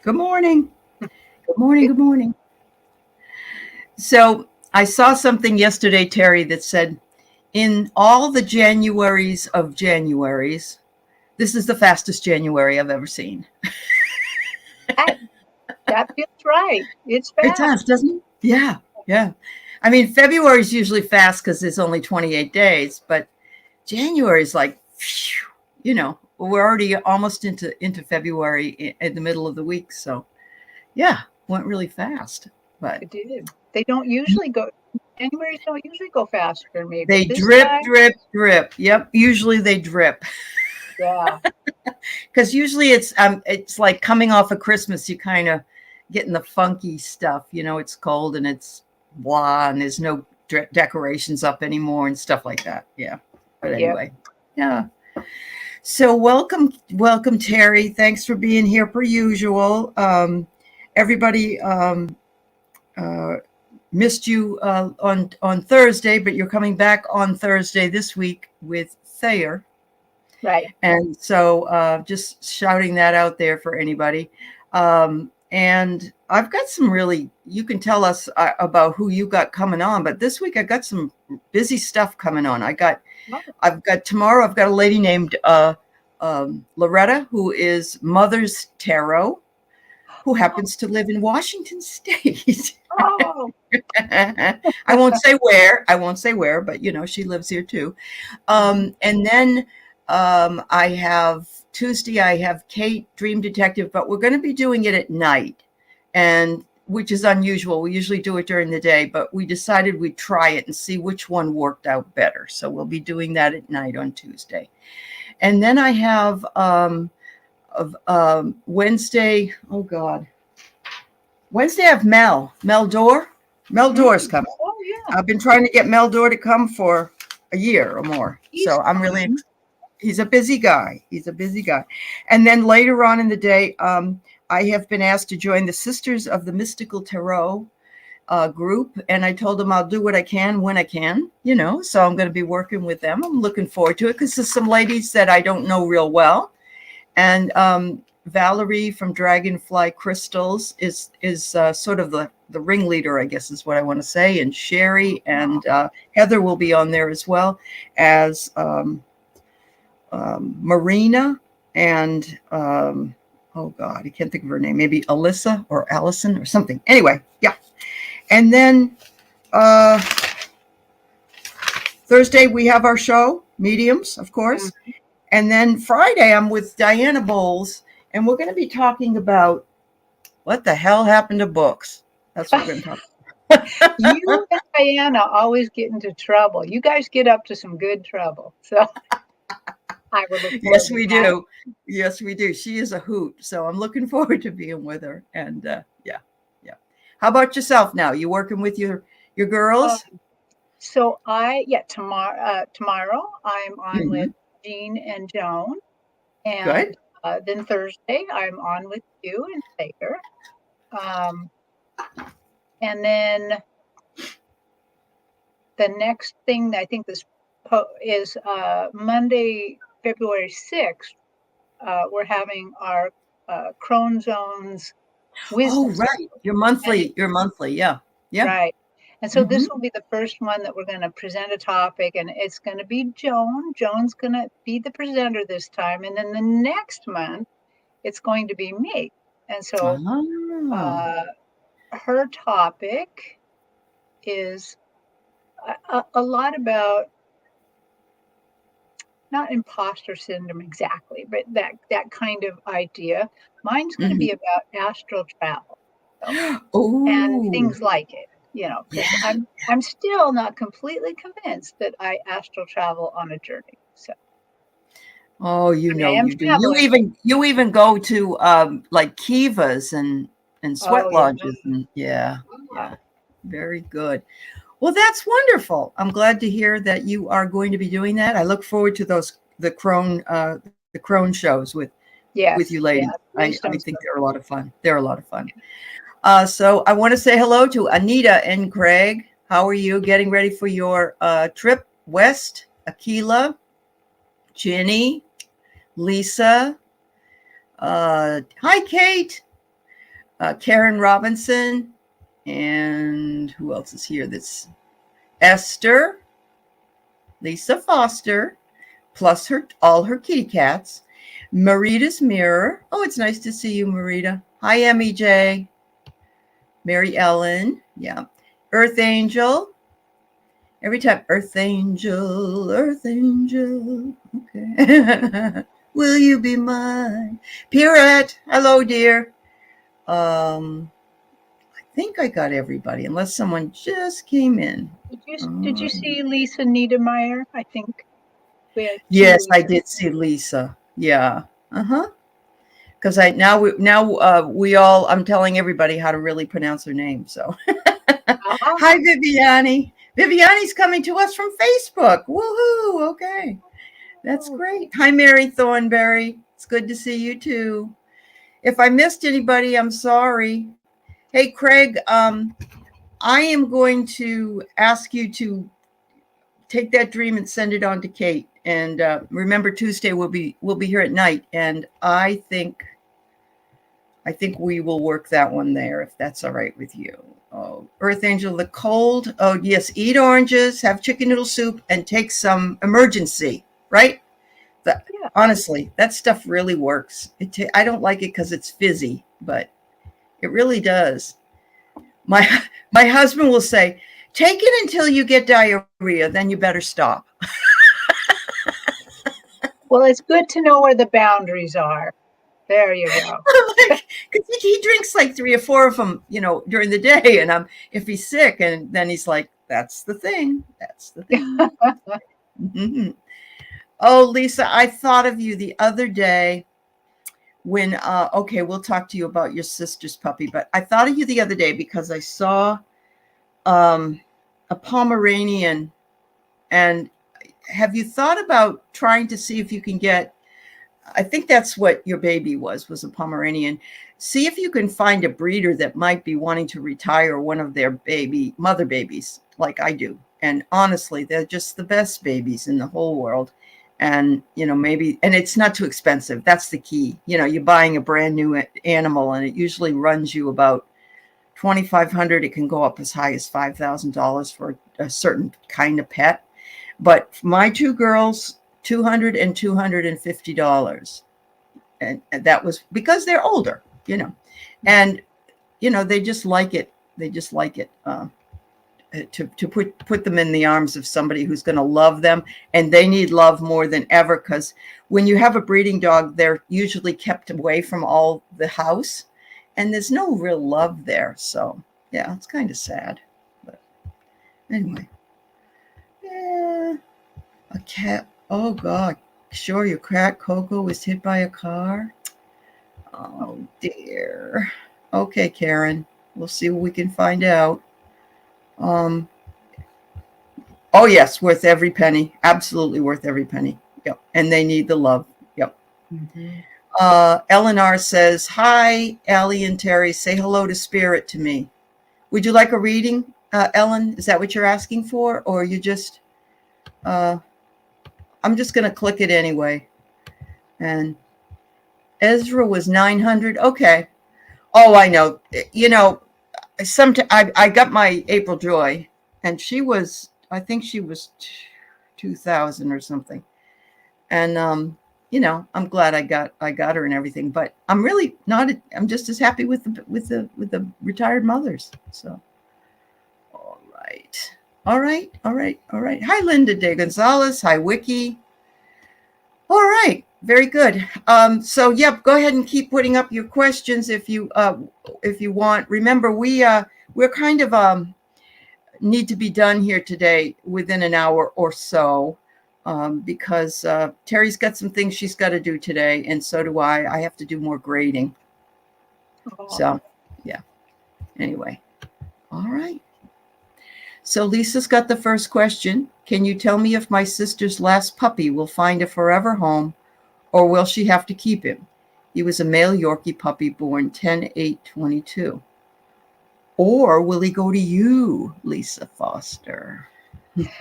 Good morning. Good morning. Good morning. So I saw something yesterday, Terry, that said, in all the Januaries of Januaries, this is the fastest January I've ever seen. That, that feels right. It's It fast. does, doesn't it? Yeah, yeah. I mean, February is usually fast because there's only 28 days, but January is like, phew, we're already almost into February in the middle of the week. So, yeah, went really fast. But It did. They don't usually go, Januaries don't usually go faster, maybe. they This drip, time, drip, drip. Yep, usually they drip. yeah, Because usually it's like coming off of Christmas, you kind of getting the funky stuff. It's cold and it's blah, and there's no decorations up anymore and stuff like that. Yeah, but yep. anyway, yeah. So welcome, Terry. Thanks for being here per usual. Everybody uh, missed you on Thursday, but you're coming back on Thursday this week with Thayer. Right. And so just shouting that out there for anybody. And I've got some really, you can tell us about who you got coming on, but this week I got some busy stuff coming on. Oh, Tomorrow, I've got a lady named Loretta, who is Mother's Tarot, who happens to live in Washington State. oh, I won't say where, but she lives here too. And then I have Tuesday, I have Kate, Dream Detective, but we're going to be doing it at night, and which is unusual. We usually do it during the day, but we decided we'd try it and see which one worked out better. So we'll be doing that at night on Tuesday. And then I have Wednesday. Oh God, Wednesday I have Mel Dorr. Mel Dorr's coming. oh, yeah. I've been trying to get Mel Dorr to come for a year or more. He's So I'm really coming. he's a busy guy. He's a busy guy. And then later on in the day, I have been asked to join the Sisters of the Mystical Tarot group. And I told them I'll do what I can when I can, so I'm going to be working with them. I'm looking forward to it because there's some ladies that I don't know real well. And Valerie from Dragonfly Crystals is sort of the ringleader, I guess is what I want to say. And Sherry and Heather will be on there as well as Marina and oh God, I can't think of her name. Maybe Alyssa or Allison or something. Anyway, yeah. And then Thursday we have our show, Mediums, of course. And then Friday I'm with Diana Bowles, and we're going to be talking about what the hell happened to books. That's what we're going to talk about. You and Diana always get into trouble. You guys get up to some good trouble. So I will look forward Yes, to we that. do. Yes, we do. She is a hoot. So I'm looking forward to being with her. And yeah, yeah. How about yourself now? You working with your Uh, girls? so tomorrow I'm on with Mm-hmm. Jean and Joan. Good. And then Thursday, I'm on with you and Sager. Um, and then the next thing I think is Monday, February 6th. We're having our Crohn Zones Oh, wisdom. right. Your And it, monthly, your monthly. Yeah. Yeah. right. And so Mm-hmm. this will be the first one that we're going to present a topic, and it's going to be Joan. Joan's going to be the presenter this time. And then the next month, it's going to be me. And so Oh. uh, her topic is a lot about not imposter syndrome exactly, but that kind of idea. Mine's going to Mm-hmm. be about astral travel, so, and Oh, things like it. Because yeah. I'm still not completely convinced that I astral travel on a journey. So, Oh, but I am you do. traveling. You even go to like Kivas and Oh sweat yeah, lodges and yeah, uh, yeah. Very good. Well, that's wonderful. I'm glad to hear that you are going to be doing that. I look forward to the Crone shows with you yes, ladies. yeah, I wisdom think stuff. they're a lot of fun. They're a lot of fun. So I want to say hello to Anita and Craig. How are you getting ready for your trip west? Akila, Ginny, Lisa. Hi, Kate. Karen Robinson, and who else is here? That's Esther, Lisa Foster, plus all her kitty cats. Marita's Mirror. Oh, it's nice to see you, Marita. Hi, Emmy J. Mary Ellen. Yeah. Earth Angel. Every time, Earth Angel, Earth Angel. Okay. Will you be mine? Pierrette. Hello, dear. I think I got everybody, unless someone just came in. Did you see Lisa Niedermeyer? I think we had Yes, I did see Lisa. Yeah. Uh-huh. Because we all, I'm telling everybody how to really pronounce her name. So hi, Viviani. Viviani's coming to us from Facebook. Woohoo. Okay. That's great. Hi, Mary Thornberry. It's good to see you too. If I missed anybody, I'm sorry. Hey, Craig, I am going to ask you to take that dream and send it on to Kate. And remember, Tuesday we'll be here at night. And I think we will work that one there, if that's all right with you. Oh, Earth Angel, the cold. Oh, yes. Eat oranges, have chicken noodle soup, and take some emergency, right? Honestly, that stuff really works. I don't like it because it's fizzy, but it really does. My husband will say, take it until you get diarrhea, then you better stop. Well, it's good to know where the boundaries are. There you go. Because he drinks like 3 or 4 of them, during the day. And if he's sick, and then he's like, that's the thing. That's the thing. Mm-hmm. Oh, Lisa, I thought of you the other day when, okay, we'll talk to you about your sister's puppy, but I thought of you the other day because I saw a Pomeranian. And have you thought about trying to see if you can get, I think that's what your baby was a Pomeranian. See if you can find a breeder that might be wanting to retire one of their mother babies like I do. And honestly, they're just the best babies in the whole world. And, maybe, and it's not too expensive. That's the key. You're buying a brand new animal and it usually runs you about $2,500. It can go up as high as $5,000 for a certain kind of pet. But my 2 girls, $200 and $250. And that was because they're older, and, they just like it. They just like it. To put them in the arms of somebody who's going to love them, and they need love more than ever, because when you have a breeding dog, they're usually kept away from all the house, and there's no real love there. So yeah, it's kind of sad, but anyway. Yeah, a cat. Oh God, sure, your cat Coco was hit by a car. Oh dear. Okay, Karen, we'll see what we can find out. Oh yes, worth every penny. Absolutely worth every penny. Yep. And they need the love. Yep. Mm-hmm. Eleanor says, hi, Allie and Terry. Say hello to Spirit to me. Would you like a reading, Ellen? Is that what you're asking for? Or you just, I'm just going to click it anyway. And Ezra was 900. Okay. Oh, I know. I got my April Joy, and I think she was 2,000 or something. And I'm glad I got her and everything, but I'm really not. I'm just as happy with the retired mothers. So, all right. Hi, Linda De Gonzalez. Hi, Wiki. All right. Very good. So yep, go ahead and keep putting up your questions if you want. Remember, we're kind of need to be done here today within an hour or so, because Terry's got some things she's got to do today, and so do I. I have to do more grading. So yeah. Anyway, all right. So Lisa's got the first question. Can you tell me if my sister's last puppy will find a forever home, or will she have to keep him? He was a male Yorkie puppy born 10/8/22. Or will he go to you, Lisa Foster? Okay.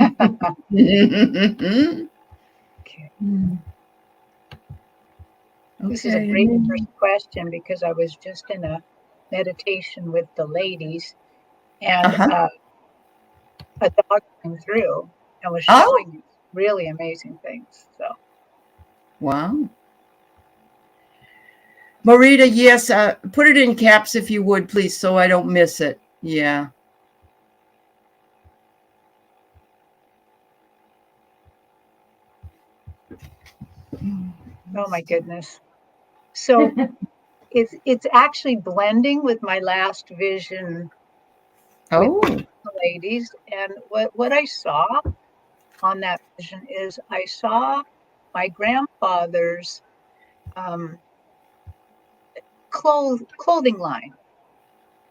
This is a great first question because I was just in a meditation with the ladies, and Uh-huh. a dog came through and was Oh, showing me really amazing things. So, wow. Marita, yes, put it in caps if you would, please, so I don't miss it. Yeah. oh my goodness. So it's actually blending with my last vision with Oh. the ladies. And what I saw on that vision is I saw my grandfather's um, clothing line.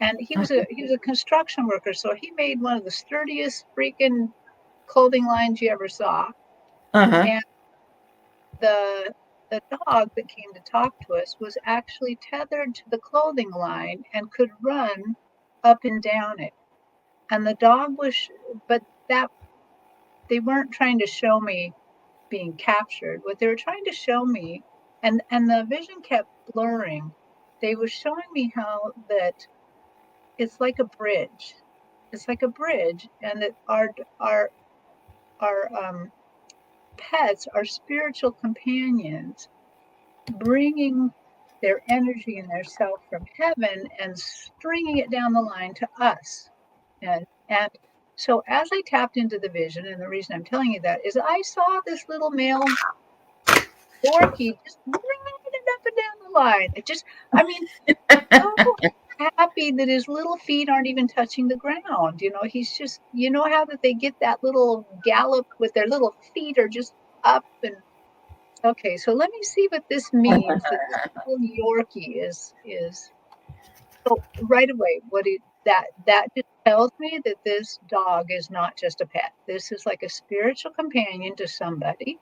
And he was a construction worker, so he made one of the sturdiest freaking clothing lines you ever saw. Uh-huh. And the the dog that came to talk to us was actually tethered to the clothing line and could run up and down it. And the dog was, but that they weren't trying to show me being captured. What they were trying to show me, and the vision kept blurring. They were showing me how that it's like a bridge. It's like a bridge, and that our pets are spiritual companions, bringing their energy and their self from heaven and stringing it down the line to us. And so as I tapped into the vision, and the reason I'm telling you that is I saw this little male Yorkie just running up and down the line. I mean, so happy that his little feet aren't even touching the ground. He's just, how that they get that little gallop with their little feet are just up and okay. So let me see what this means that this little Yorkie is. So right away, that just tells me that this dog is not just a pet. This is like a spiritual companion to somebody.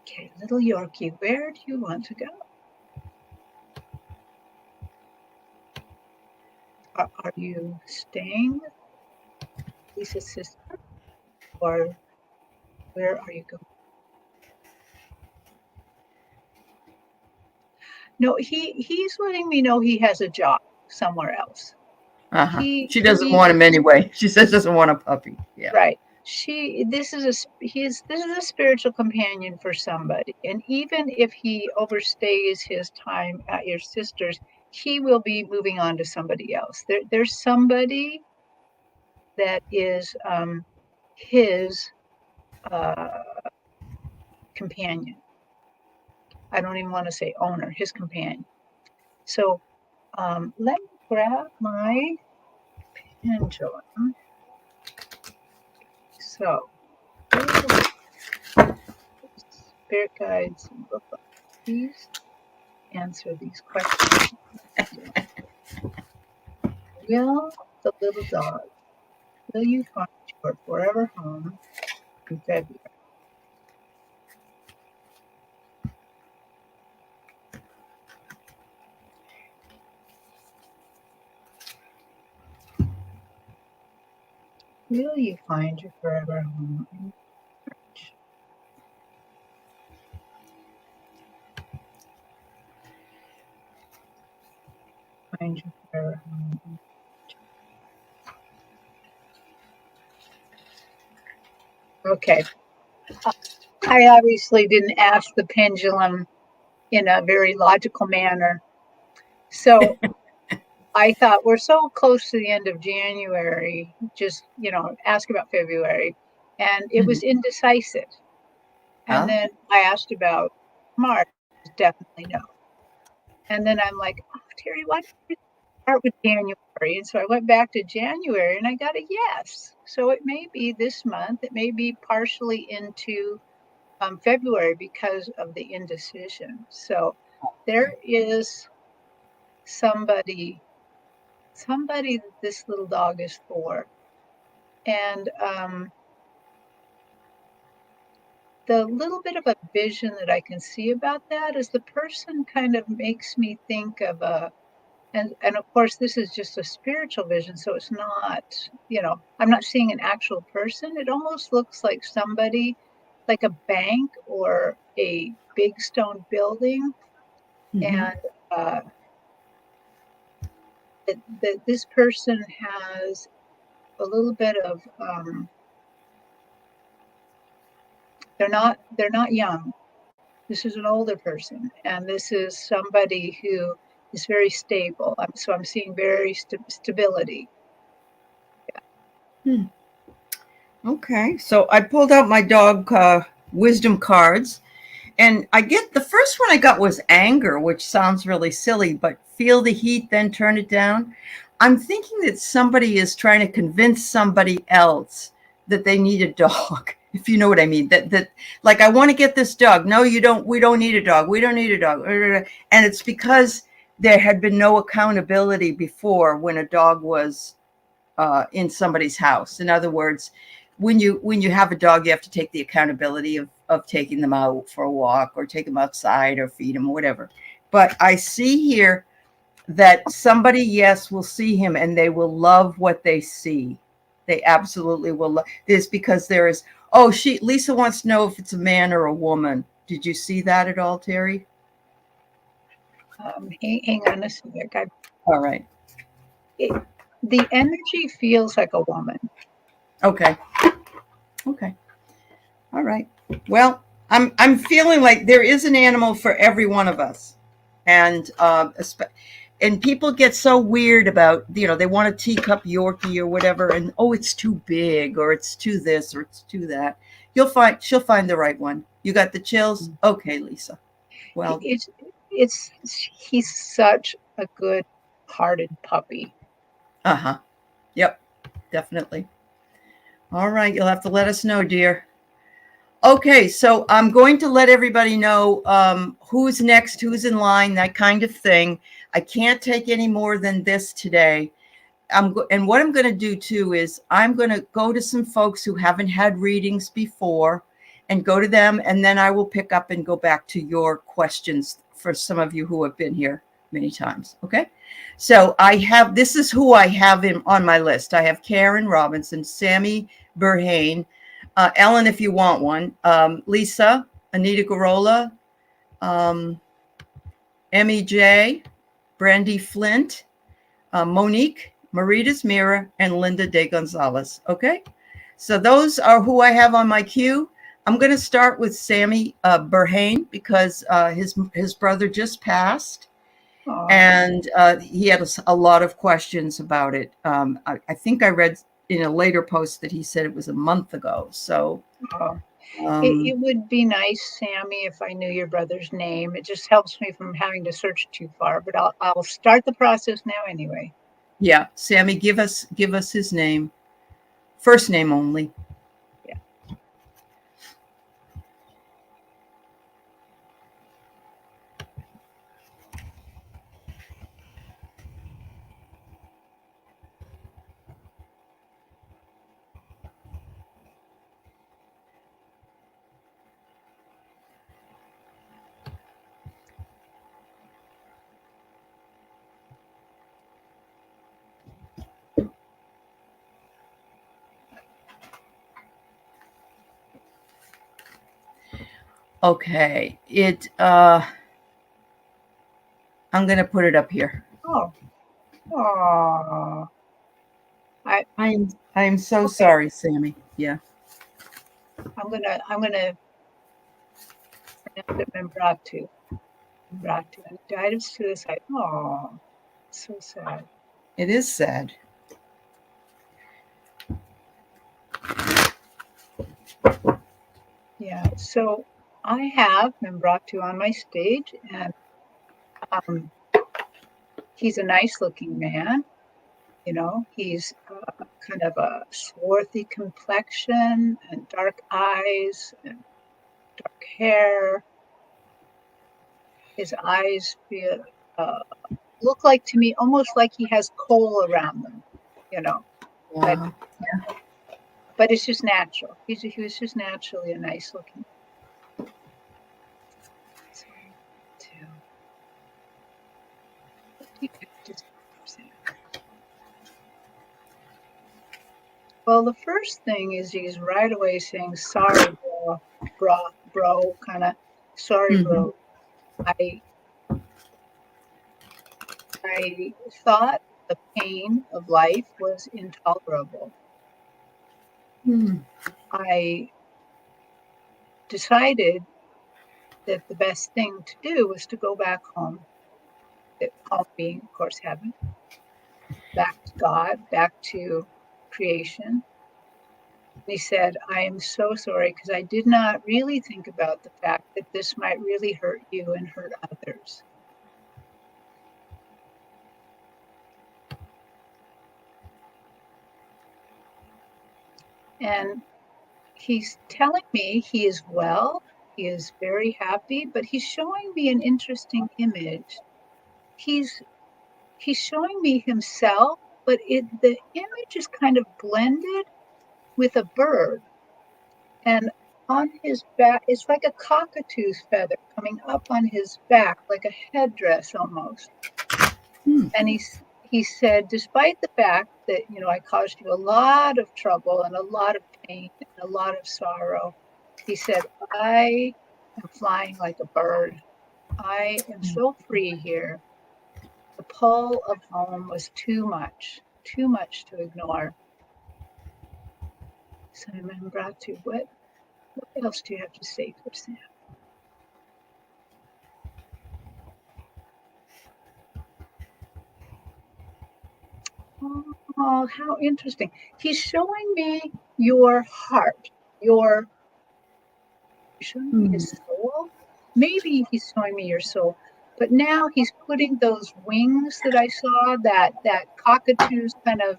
Okay, little Yorkie, where do you want to go? Are you staying with Lisa's sister, or where are you going? No, he's letting me know he has a job somewhere else. Uh-huh. He She doesn't he want him anyway. She says doesn't want a puppy. Yeah. right. This is a spiritual companion for somebody, and even if he overstays his time at your sister's, he will be moving on to somebody else. There's somebody that is his uh, companion. I don't even want to say owner, his companion. So let me grab my pendulum. So spirit guides and book, please answer these questions. Will the little dog, will you find your forever home in February? Will you find your forever home in March? Find your forever home in Okay. I obviously didn't ask the pendulum in a very logical manner. So I thought we're so close to the end of January, just, ask about February. And it was Mhm. indecisive. And Oh. then I asked about March, definitely no. And then I'm like, oh, Terry, why don't you start with January? And so I went back to January and I got a yes. So it may be this month, it may be partially into February because of the indecision. So there is somebody that this little dog is for. And the little bit of a vision that I can see about that is the person kind of makes me think of and of course this is just a spiritual vision, so it's not, I'm not seeing an actual person. It almost looks like somebody, like a bank or a big stone building, Mhm. and uh, that this person has a little bit of they're not young. This is an older person, and this is somebody who is very stable. So I'm seeing very stability. Hmm. Okay, so I pulled out my dog wisdom cards, and I get the first one I got was anger, which sounds really silly, but feel the heat, then turn it down. I'm thinking that somebody is trying to convince somebody else that they need a dog, if you know what I mean. That like, I want to get this dog. No, you don't. We don't need a dog. We don't need a dog. And it's because there had been no accountability before when a dog was in somebody's house. In other words, when you have a dog, you have to take the accountability of taking them out for a walk or take them outside or feed them or whatever. But I see here that somebody, yes, will see him and they will love what they see. They absolutely will love this, because there is, oh, Lisa wants to know if it's a man or a woman. Did you see that at all, Terry? Hang on a sec. All right. The energy feels like a woman. Okay. Okay. All right. Well, I'm feeling like there is an animal for every one of us, and people get so weird about, they want a teacup Yorkie or whatever, and oh, it's too big, or it's too this, or it's too that. She'll find the right one. You got the chills? Okay, Lisa. Well, he's such a good-hearted puppy. uh-huh. Yep, definitely. All right, you'll have to let us know, dear. Okay, so I'm going to let everybody know who's next, who's in line, that kind of thing. I can't take any more than this today. And what I'm going to do too is I'm going to go to some folks who haven't had readings before and go to them, and then I will pick up and go back to your questions for some of you who have been here many times. Okay, so this is who I have on my list. I have Karen Robinson, Sammy Burhane, Ellen, if you want one, Lisa, Anita Garola, Emmy J, Brandy Flint, Monique, Maritas Mira, and Linda De Gonzalez. Okay, so those are who I have on my queue. I'm going to start with Sammy Burhane, because his brother just passed. Aww. And he had a lot of questions about it. I think I read in a later post that he said it was a month ago. So it would be nice, Sammy, if I knew your brother's name. It just helps me from having to search too far, but I'll start the process now anyway. Yeah, Sammy, give us his name. First name only. Yeah. Okay, I'm going to put it up here. Oh. Aww. I am so sorry, Sammy. Yeah. I'm gonna pronounce it Membratu. Died of suicide. Oh, so sad. It is sad. Yeah. So I have Membratu on my stage, and he's a nice-looking man. He's kind of a swarthy complexion and dark eyes and dark hair. His eyes look like, to me, almost like he has coal around them, Wow. But it's just natural. He was just naturally a nice looking. Well, the first thing is he's right away saying, sorry, bro, kind of, sorry, bro. I thought the pain of life was intolerable. I decided that the best thing to do was to go back home. Home being, of course, heaven, back to God, back to creation. He said, I am so sorry because I did not really think about the fact that this might really hurt you and hurt others. And he's telling me he is well, he is very happy, but he's showing me an interesting image. He's showing me himself, but the image is kind of blended with a bird. And on his back, it's like a cockatoo's feather coming up on his back, like a headdress almost. And he said, despite the fact that, I caused you a lot of trouble and a lot of pain and a lot of sorrow, he said, I am flying like a bird. I am so free here. The pull of home was too much to ignore. So I'm brought to what else do you have to say for Sam? Oh, how interesting. He's showing me your heart, showing me his soul. Maybe he's showing me your soul, but now he's putting those wings that I saw, that cockatoo's kind of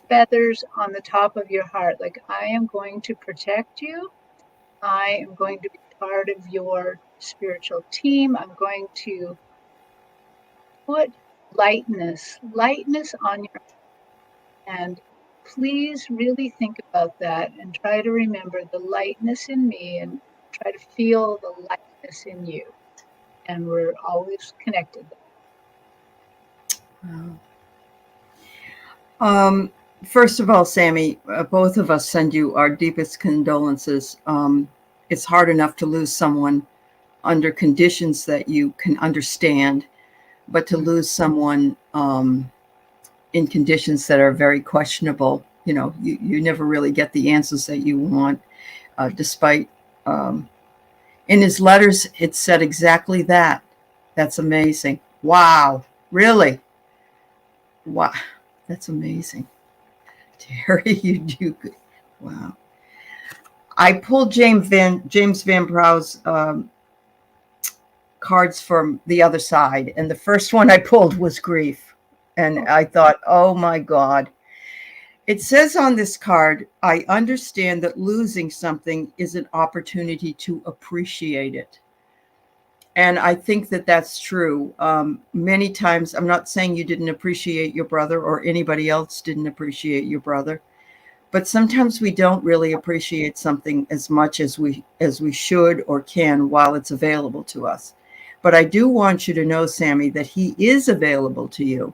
feathers on the top of your heart. Like, I am going to protect you. I am going to be part of your spiritual team. I'm going to put lightness on your, and please really think about that and try to remember the lightness in me and try to feel the lightness in you. And we're always connected. First of all, Sammy, both of us send you our deepest condolences. It's hard enough to lose someone under conditions that you can understand, but to lose someone in conditions that are very questionable, you never really get the answers that you want, despite in his letters, it said exactly that. That's amazing. Wow. Really? Wow. That's amazing. Terri, you do good. Wow. I pulled James Van Brau's cards from the other side, and the first one I pulled was grief. And I thought, oh my God. It says on this card, I understand that losing something is an opportunity to appreciate it. And I think that that's true. Many times, I'm not saying you didn't appreciate your brother or anybody else didn't appreciate your brother, but sometimes we don't really appreciate something as much as we should or can while it's available to us. But I do want you to know, Sammy, that he is available to you.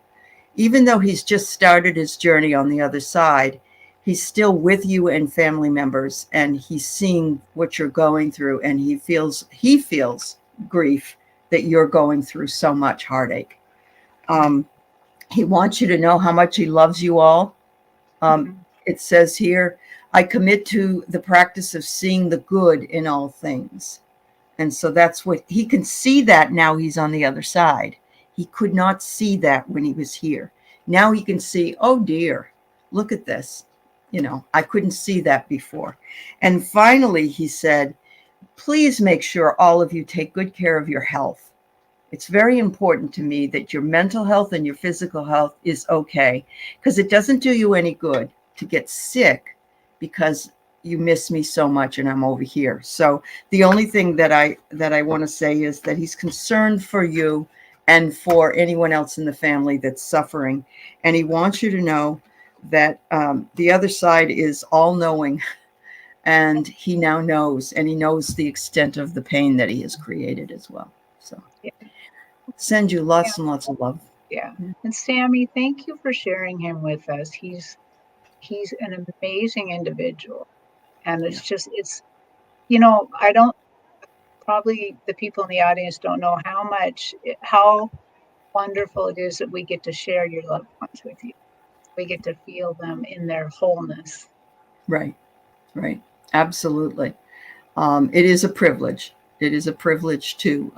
Even though he's just started his journey on the other side, he's still with you and family members, and he's seeing what you're going through, and he feels grief that you're going through so much heartache. He wants you to know how much he loves you all. It says here, I commit to the practice of seeing the good in all things. And so that's what he can see that now he's on the other side. He could not see that when he was here. Now he can see, oh dear, look at this. I couldn't see that before. And finally, he said, please make sure all of you take good care of your health. It's very important to me that your mental health and your physical health is okay, because it doesn't do you any good to get sick because you miss me so much and I'm over here. So the only thing that I want to say is that he's concerned for you and for anyone else in the family that's suffering. And he wants you to know that the other side is all-knowing, and he now knows, and he knows the extent of the pain that he has created as well. So send you lots and lots of love. Yeah. And Sammy, thank you for sharing him with us. He's an amazing individual. And it's I don't, probably the people in the audience don't know how wonderful it is that we get to share your loved ones with you. We get to feel them in their wholeness. Right. Right. Absolutely. It is a privilege. It is a privilege to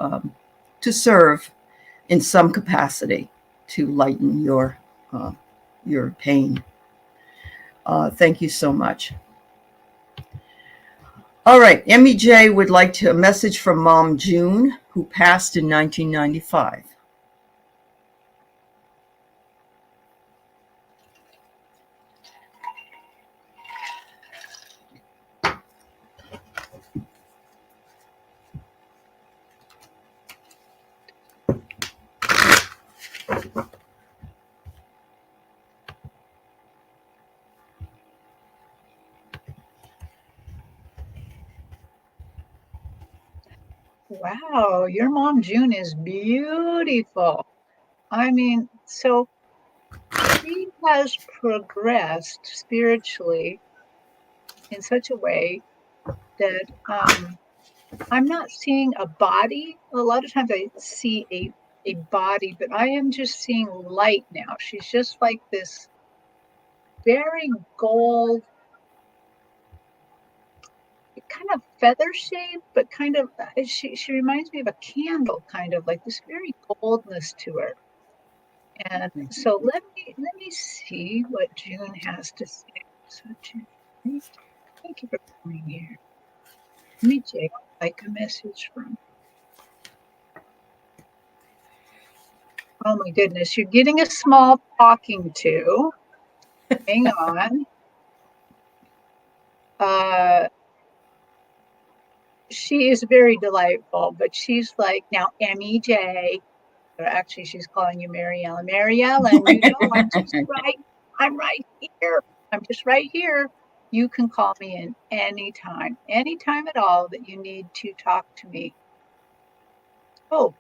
serve in some capacity to lighten your pain. Thank you so much. All right, Emmy J would like a message from Mom June, who passed in 1995. Wow, your mom June is beautiful. I mean, so she has progressed spiritually in such a way that I'm not seeing a body. A lot of times I see a body, but I am just seeing light now. She's just like this very gold, kind of feather shape, but kind of she reminds me of a candle, kind of like this very goldness to her. And so let me see what June has to say. So June, thank you for coming here. Let me check like a message from. Oh my goodness, you're getting a small talking to. Hang on. She is very delightful, but she's like, now Emmy J. Or actually, she's calling you Mary Ellen. Mary Ellen, you know, I'm right here. I'm just right here. You can call me in anytime at all that you need to talk to me. Oh,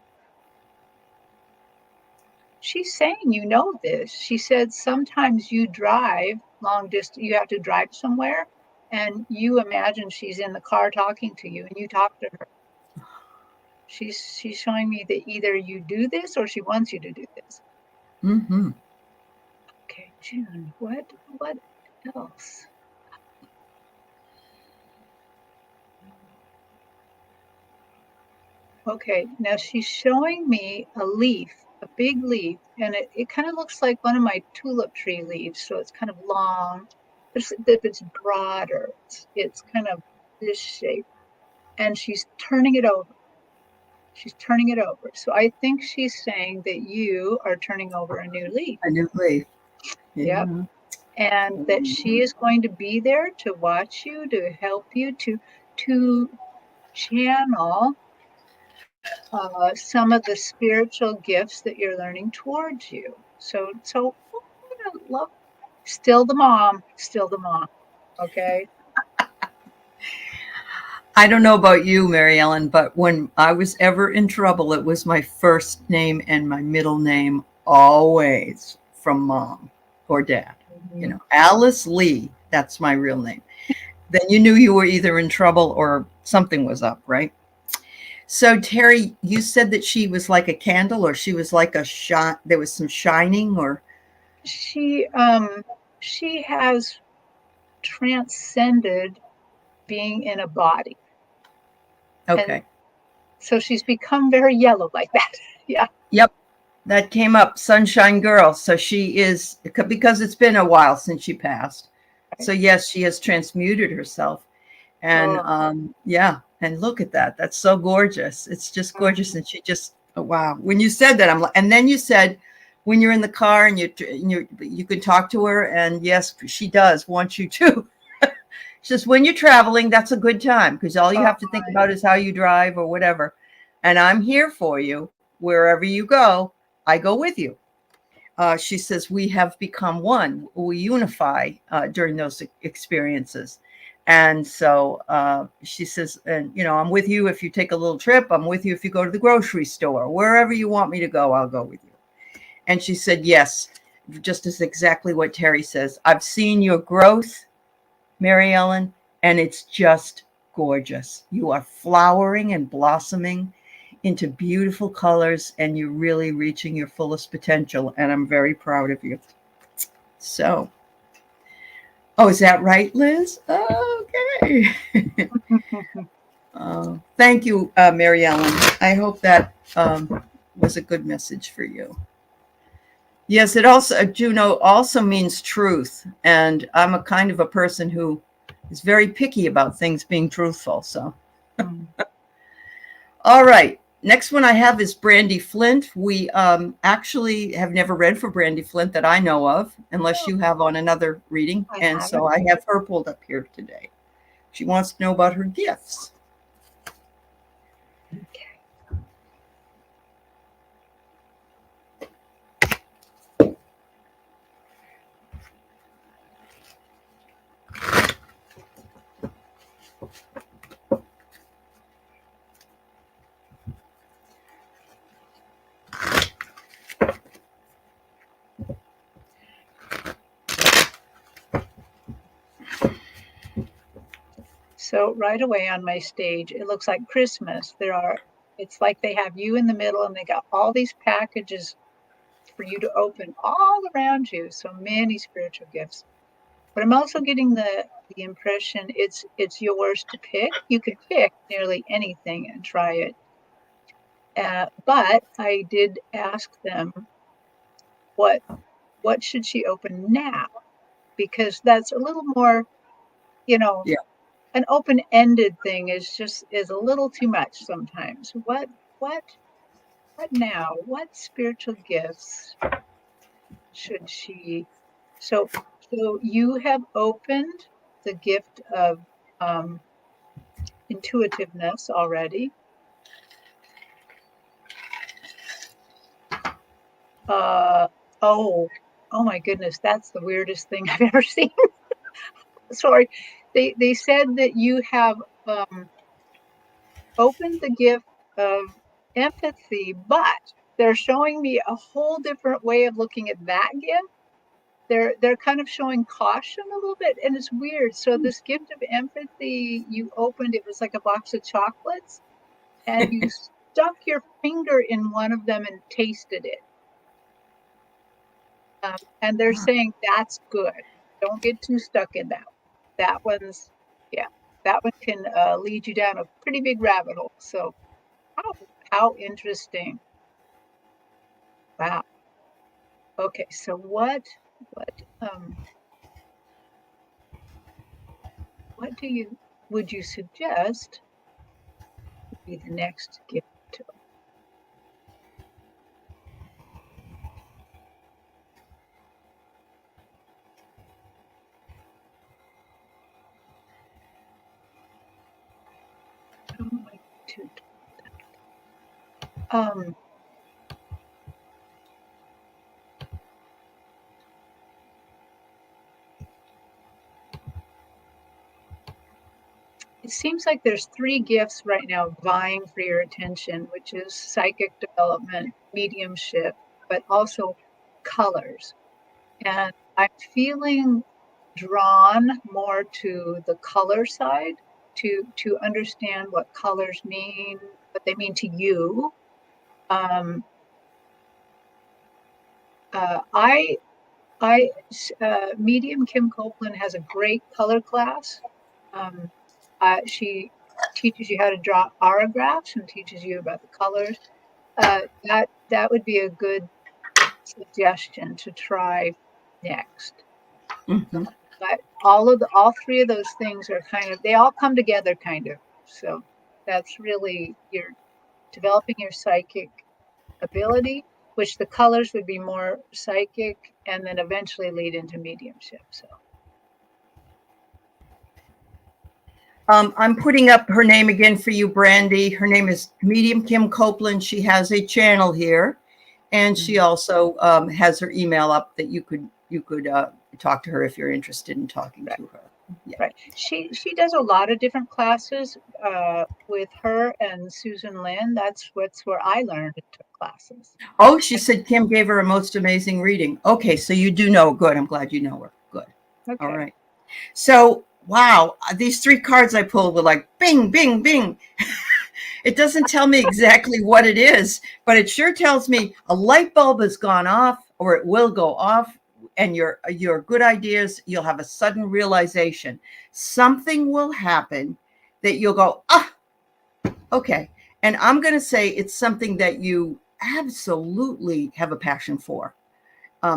she's saying you know this. She said sometimes you drive long distance, you have to drive somewhere, and you imagine she's in the car talking to you, and you talk to her. She's showing me that either you do this or she wants you to do this. Mm-hmm. Okay, June, what else? Okay, now she's showing me a leaf, a big leaf, and it kind of looks like one of my tulip tree leaves. So it's kind of long, but it's broader. It's kind of this shape, and she's turning it over. She's turning it over. So I think she's saying that you are turning over a new leaf. A new leaf. Yeah. Yep. And that she is going to be there to watch you, to help you, to channel some of the spiritual gifts that you're learning towards you. So I love still the mom. Okay. I don't know about you, Mary Ellen, but when I was ever in trouble, it was my first name and my middle name always from Mom or Dad. Mm-hmm. You know, Alice Lee, that's my real name. Then you knew you were either in trouble or something was up, right? So Terri, you said that she was like a candle, or she was like a shine. There was some shining, or She has transcended being in a body. okay. And so she's become very yellow like that. Yeah. Yep. That came up, Sunshine Girl. So she is, because it's been a while since she passed. So yes, she has transmuted herself. And yeah, and look at that. That's so gorgeous. It's just gorgeous. And she just, oh, wow. When you said that, I'm like, and then you said, when you're in the car and you could talk to her, and yes, she does want you to. It's just when you're traveling, that's a good time, because all you have to think about is how you drive or whatever. And I'm here for you wherever you go. I go with you. She says, we have become one. We unify during those experiences. And so she says, and you know, I'm with you if you take a little trip. I'm with you if you go to the grocery store. Wherever you want me to go, I'll go with you. And she said, yes, just as exactly what Terri says. I've seen your growth, Mary Ellen, and it's just gorgeous. You are flowering and blossoming into beautiful colors, and you're really reaching your fullest potential. And I'm very proud of you. So, oh, is that right, Liz? Okay. Thank you, Mary Ellen. I hope that was a good message for you. Yes, it also, Juno also means truth. And I'm a kind of a person who is very picky about things being truthful. So, all right. Next one I have is Brandy Flint. We actually have never read for Brandy Flint that I know of, unless you have on another reading. And so I have her pulled up here today. She wants to know about her gifts. Okay. So right away on my stage, it looks like Christmas. It's like they have you in the middle and they got all these packages for you to open all around you. So many spiritual gifts. But I'm also getting the impression it's yours to pick. You could pick nearly anything and try it. But I did ask them what should she open now? Because that's a little more, yeah. An open-ended thing is a little too much sometimes. What now? What spiritual gifts should she? So you have opened the gift of intuitiveness already. Oh my goodness, that's the weirdest thing I've ever seen. Sorry, they said that you have opened the gift of empathy, but they're showing me a whole different way of looking at that gift. They're kind of showing caution a little bit, and it's weird. So this gift of empathy, you opened, it was like a box of chocolates, and you stuck your finger in one of them and tasted it. And they're saying that's good. Don't get too stuck in that. That one's, yeah, that one can lead you down a pretty big rabbit hole. So how interesting. Wow. Okay, so what would you suggest would be the next gift? It seems like there's 3 gifts right now vying for your attention, which is psychic development, mediumship, but also colors. And I'm feeling drawn more to the color side, to understand what colors mean, what they mean to you. Medium Kim Copeland has a great color class. She teaches you how to draw autographs and teaches you about the colors. That would be a good suggestion to try next. Mm-hmm. But all 3 of those things are they all come together kind of. So that's really, you're developing your psychic ability, which the colors would be more psychic and then eventually lead into mediumship. So I'm putting up her name again for you, Brandy. Her name is Medium Kim Copeland. She has a channel here, and she also has her email up that you could talk to her if you're interested in talking to her. Yeah. Right. She does a lot of different classes with her and Susan Lin. That's where I learned and took classes. Oh, she said Kim gave her a most amazing reading. Okay, so you do know. Good. I'm glad you know her. Good. Okay. All right. So, wow, these 3 cards I pulled were like bing, bing, bing. It doesn't tell me exactly what it is, but it sure tells me a light bulb has gone off or it will go off, and your good ideas, you'll have a sudden realization. Something will happen that you'll go, ah, okay. And I'm going to say it's something that you absolutely have a passion for.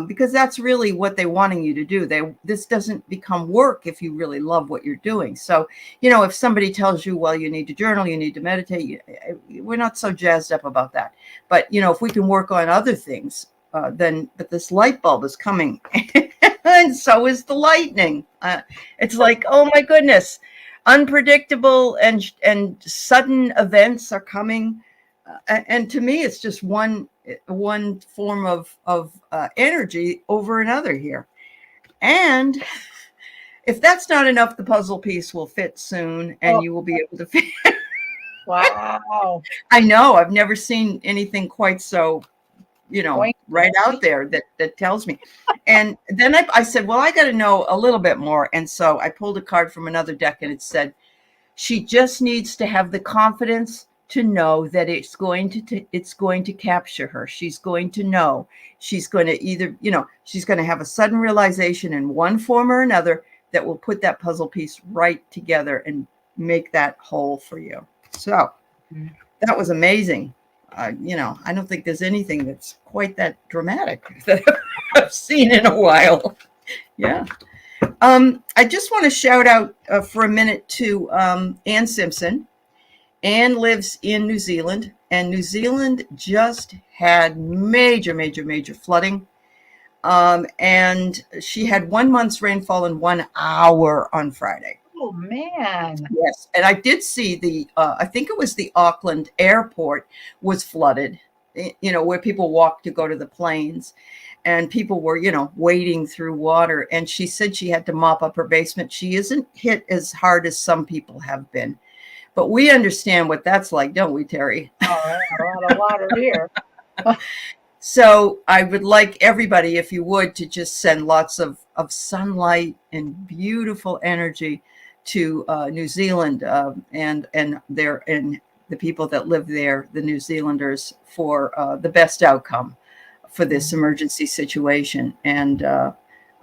Because that's really what they're wanting you to do. This doesn't become work if you really love what you're doing. So, if somebody tells you, well, you need to journal, you need to meditate, we're not so jazzed up about that. But, if we can work on other things, but this light bulb is coming and so is the lightning. It's like, oh my goodness, unpredictable and sudden events are coming. And to me, it's just one form of energy over another here. And if that's not enough, the puzzle piece will fit soon, and you will be able to fit. Wow. I know. I've never seen anything quite so, right out there that tells me. And then I said, well, I got to know a little bit more. And so I pulled a card from another deck, and it said, she just needs to have the confidence to know that it's going to capture her. She's going to know. She's going to either, she's going to have a sudden realization in one form or another that will put that puzzle piece right together and make that whole for you. So that was amazing. I don't think there's anything that's quite that dramatic that I've seen in a while. Yeah. I just want to shout out for a minute to Ann Simpson. Anne lives in New Zealand, and New Zealand just had major, major, major flooding. And she had 1 month's rainfall in 1 hour on Friday. Oh, man. Yes. And I did see I think it was the Auckland airport was flooded, where people walk to go to the planes. And people were, wading through water. And she said she had to mop up her basement. She isn't hit as hard as some people have been. But we understand what that's like, don't we, Terri? Oh, a lot of water here. So I would like everybody, if you would, to just send lots of sunlight and beautiful energy to New Zealand and the people that live there, the New Zealanders, for the best outcome for this emergency situation. And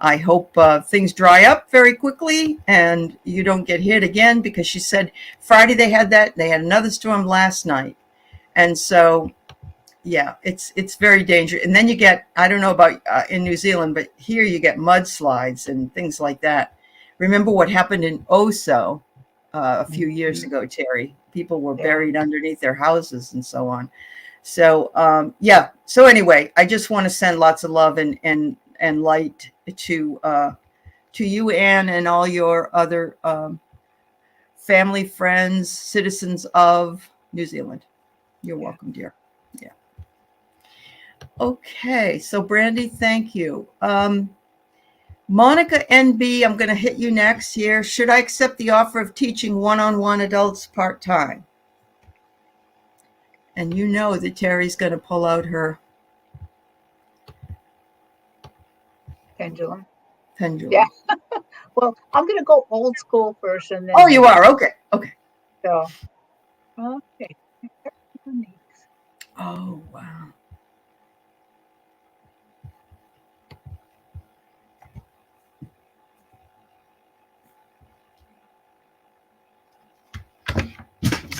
I hope things dry up very quickly and you don't get hit again, because she said Friday they had another storm last night. And so, yeah, it's very dangerous. And then you get, I don't know about in New Zealand, but here you get mudslides and things like that. Remember what happened in Oso a few years ago, Terri? People were buried underneath their houses and so on. So, yeah. So anyway, I just want to send lots of love and light to you, Anne, and all your other family, friends, citizens of New Zealand. You're welcome, dear. Yeah. Okay. So Brandy, thank you. Monica NB, I'm going to hit you next here. Should I accept the offer of teaching one-on-one adults part-time? And you know that Terri's going to pull out her Pendulum. pendulum. Yeah. Well, I'm going to go old school first. And then Oh, you are? Okay. Okay. So, okay. Oh, wow.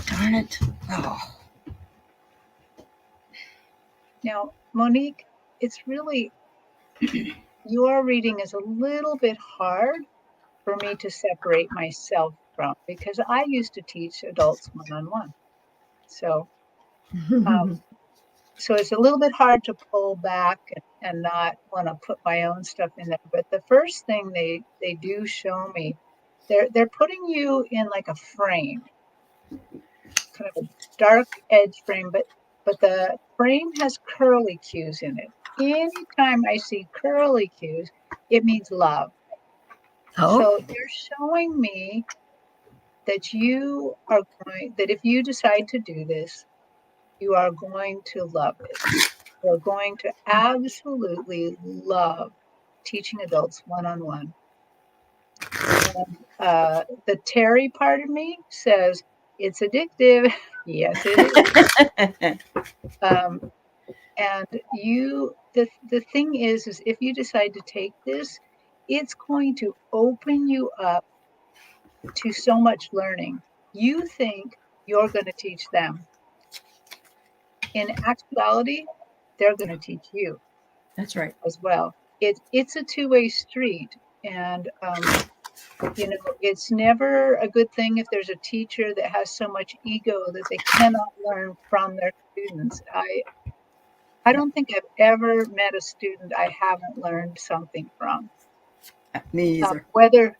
Darn it. Oh. Now, Monique, it's really, your reading is a little bit hard for me to separate myself from, because I used to teach adults one-on-one. So, so it's a little bit hard to pull back and not want to put my own stuff in there. But the first thing they do show me, they're putting you in like a frame, kind of a dark edge frame, but the frame has curly cues in it. Anytime I see curly cues, it means love. Oh. So they're showing me that that if you decide to do this, you are going to love it. You're going to absolutely love teaching adults one-on-one. The Terri part of me says, it's addictive. Yes, it is. And the thing is if you decide to take this, it's going to open you up to so much learning. You think you're going to teach them. In actuality, they're going to teach you. That's right. As well. It's a two-way street, and it's never a good thing if there's a teacher that has so much ego that they cannot learn from their students. I don't think I've ever met a student I haven't learned something from. Me either. Whether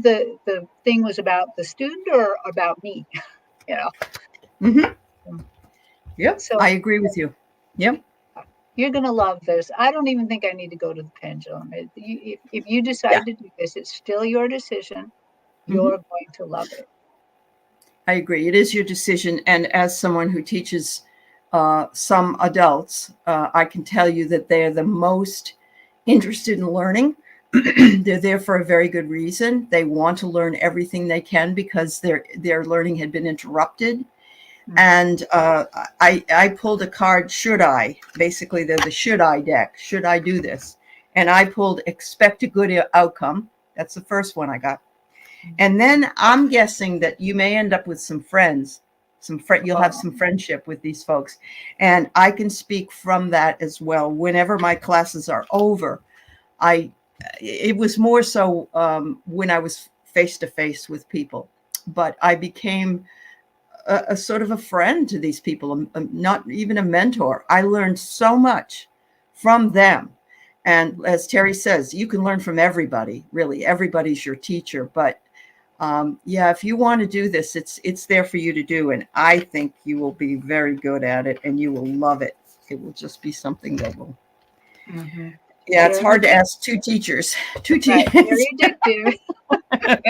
the thing was about the student or about me, you know. Mm-hmm. Yep, So I agree with you. Yep. you're going to love this. I don't even think I need to go to the pendulum. If you decide Yeah. to do this, it's still your decision. You're Mm-hmm. going to love it. I agree. It is your decision. And as someone who teaches some adults, I can tell you that they're the most interested in learning. They're there for a very good reason. They want to learn everything they can because their learning had been interrupted. Mm-hmm. And I pulled a card, should I? Basically, they're the should I deck. Should I do this? And I pulled expect a good outcome. That's the first one I got. And then I'm guessing that you may end up with some friends, you'll have some friendship with these folks. And I can speak from that as well. Whenever my classes are over, it was more so when I was face to face with people, but I became a sort of a friend to these people, not even a mentor. I learned so much from them. And as Terri says, you can learn from everybody, really. Everybody's your teacher. But yeah, if you want to do this, it's there for you to do. And I think you will be very good at it and you will love it. It will just be something that will. Mm-hmm. Yeah, it's hard to ask two teachers. Right, very addictive.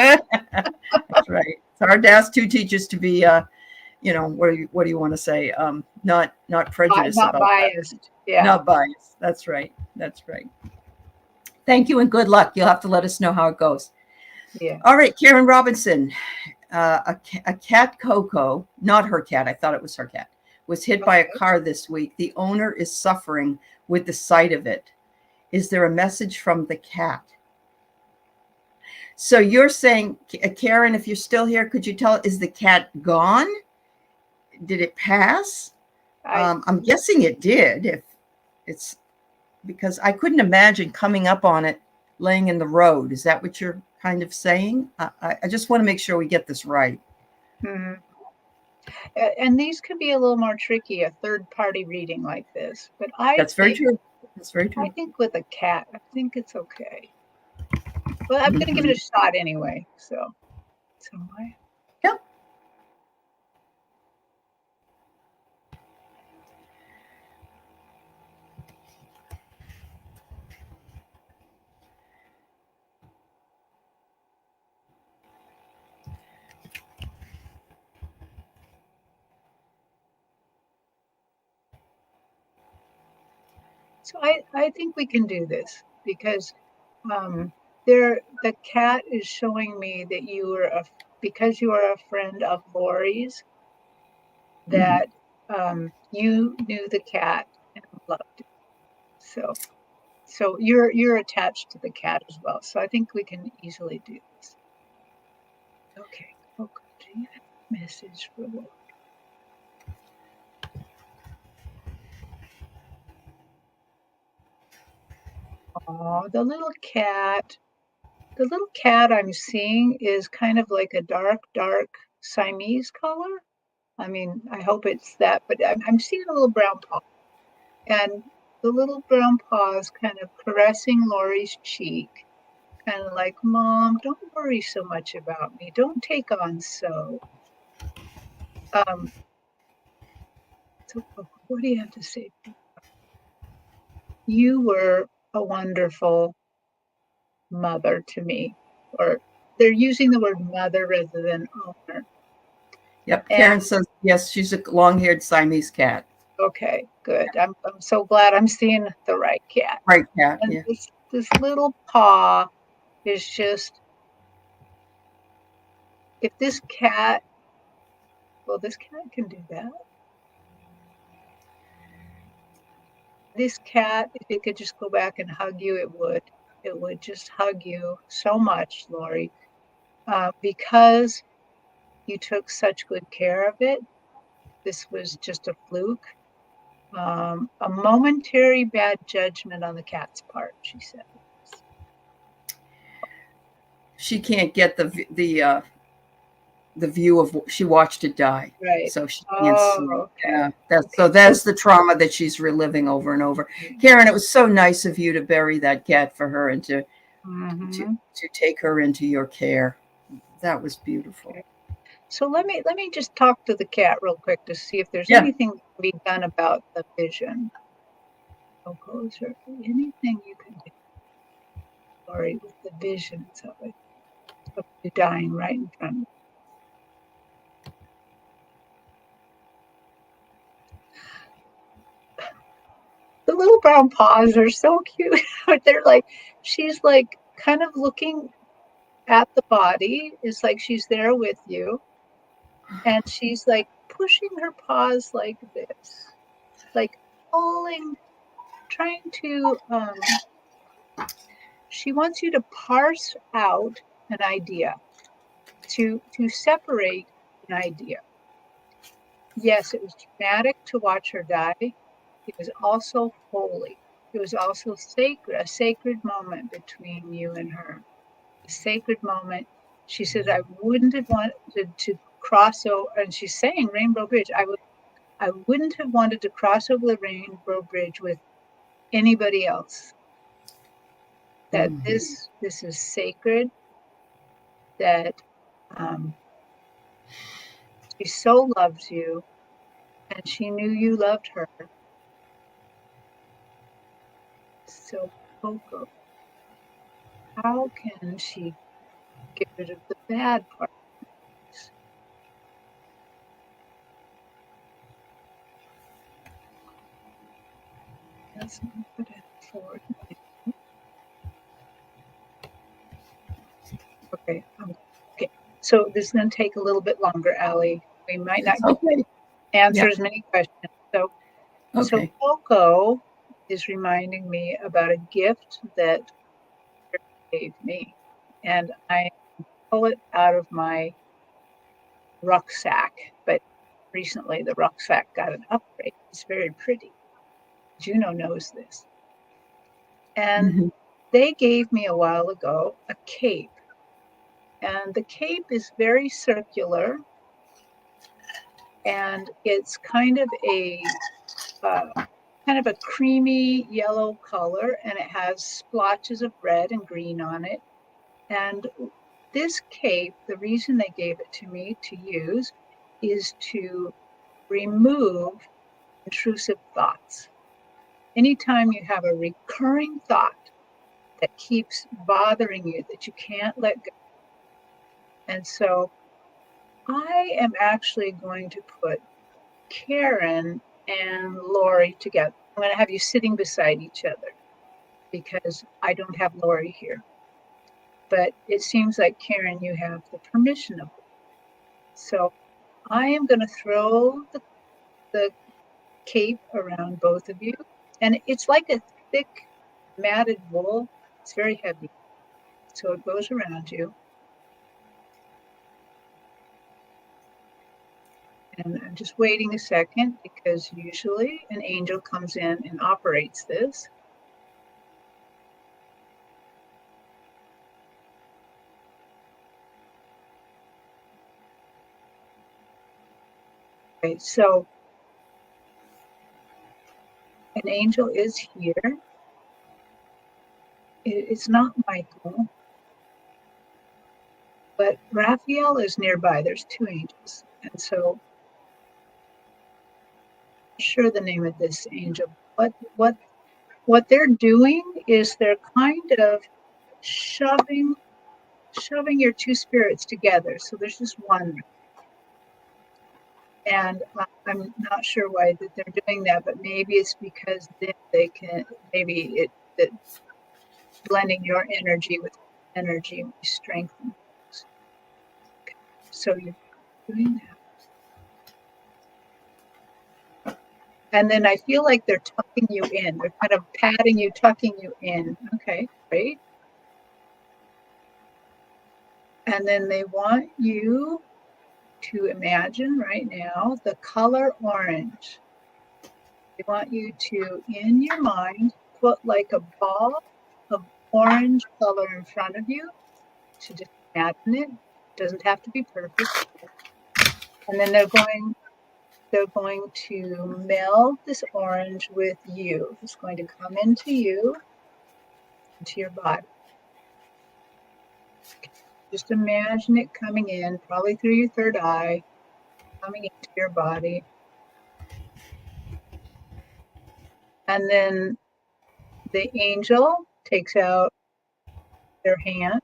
That's right. It's hard to ask two teachers to be, what do you want to say? Not prejudiced not about biased. That. Yeah. Not biased. That's right. That's right. Thank you and good luck. You'll have to let us know how it goes. Yeah. All right, Karen Robinson. A cat, Coco, not her cat, I thought it was her cat, was hit by a car this week. The owner is suffering with the sight of it. Is there a message from the cat? So you're saying, Karen, if you're still here, could you tell, is the cat gone? Did it pass? I'm guessing it did. If it's because I couldn't imagine coming up on it laying in the road. Is that what you're kind of saying? I just want to make sure we get this right. Mm-hmm. And these could be a little more tricky, a third-party reading like this. But That's very true. That's very true. I think with a cat, I think it's okay. Well, I'm going to give it a shot anyway. So yeah. So I think we can do this because the cat is showing me that because you are a friend of Lori's, that you knew the cat and loved it. So you're attached to the cat as well. So I think we can easily do this. Okay. Oh, do you have a message for Lori? Oh, the little cat. The little cat I'm seeing is kind of like a dark Siamese color. I mean, I hope it's that, but I'm seeing a little brown paw. And the little brown paw is kind of caressing Lori's cheek, kind of like, Mom, don't worry so much about me. Don't take on so. So what do you have to say? You were a wonderful mother to me, or they're using the word mother rather than owner. Yep. Karen says, yes, she's a long-haired Siamese cat. Okay, good. I'm so glad I'm seeing the right cat. Right cat, and yeah. This little paw is just, if this cat Well, this cat can do that. This cat, if it could just go back and hug you, it would. It would just hug you so much, Lori, because you took such good care of it. This was just a fluke, a momentary bad judgment on the cat's part, she said. She can't get the view of she watched it die, Right. so she can't Oh, see. okay. Yeah, that's Okay. so that's the trauma that she's reliving over and over. Karen, it was so nice of you to bury that cat for her and to Mm-hmm. take her into your care. That was beautiful. Okay. So let me just talk to the cat real quick to see if there's Yeah. anything that can be done about the vision. Okay, is there anything you can do, Lori, with the visions of you dying right in front of you? The little brown paws are so cute. They're like, she's like kind of looking at the body. It's like she's there with you. And she's like pushing her paws like this, like pulling, trying to, she wants you to parse out an idea, to separate an idea. Yes, it was dramatic to watch her die. It was also holy. It was also sacred, a sacred moment between you and her. A sacred moment. She said, I wouldn't have wanted to cross over, and she's saying Rainbow Bridge. I wouldn't have wanted to cross over the Rainbow Bridge with anybody else. That this is sacred, that she so loves you, and she knew you loved her. So, Coco, how can she get rid of the bad part? Let's put it forward. Okay. Okay. So this is going to take a little bit longer, Allie. We might not Okay. answer Yeah. as many questions. So Okay. Coco is reminding me about a gift that gave me, and I pull it out of my rucksack. But recently, the rucksack got an upgrade. It's very pretty. Juno knows this, and Mhm. they gave me a while ago a cape, and the cape is very circular, and it's kind of a creamy yellow color, and it has splotches of red and green on it. And this cape, the reason they gave it to me to use is to remove intrusive thoughts. Anytime you have a recurring thought that keeps bothering you, that you can't let go. And so I am actually going to put Karen and Lori together. I'm going to have you sitting beside each other because I don't have Lori here. But it seems like, Karen, you have the permission of it. So I am going to throw the cape around both of you. And it's like a thick, matted wool. It's very heavy. So it goes around you. And I'm just waiting a second because usually an angel comes in and operates this. Okay, so an angel is here. It's not Michael, but Raphael is nearby. There's two angels. And so I'm sure the name of this angel. What they're doing is they're kind of shoving your two spirits together. So there's just one. And I'm not sure why that they're doing that, but maybe it's because then they can, maybe that blending your energy with energy strengthens. Okay. So you're doing that. And then I feel like they're tucking you in. They're kind of patting you, tucking you in. Okay, great. And then they want you to imagine right now the color orange. They want you to, in your mind, put like a ball of orange color in front of you. To just imagine it. Doesn't have to be perfect. And then they're going to meld this orange with you. It's going to come into you, into your body. Just imagine it coming in, probably through your third eye, coming into your body. And then the angel takes out their hand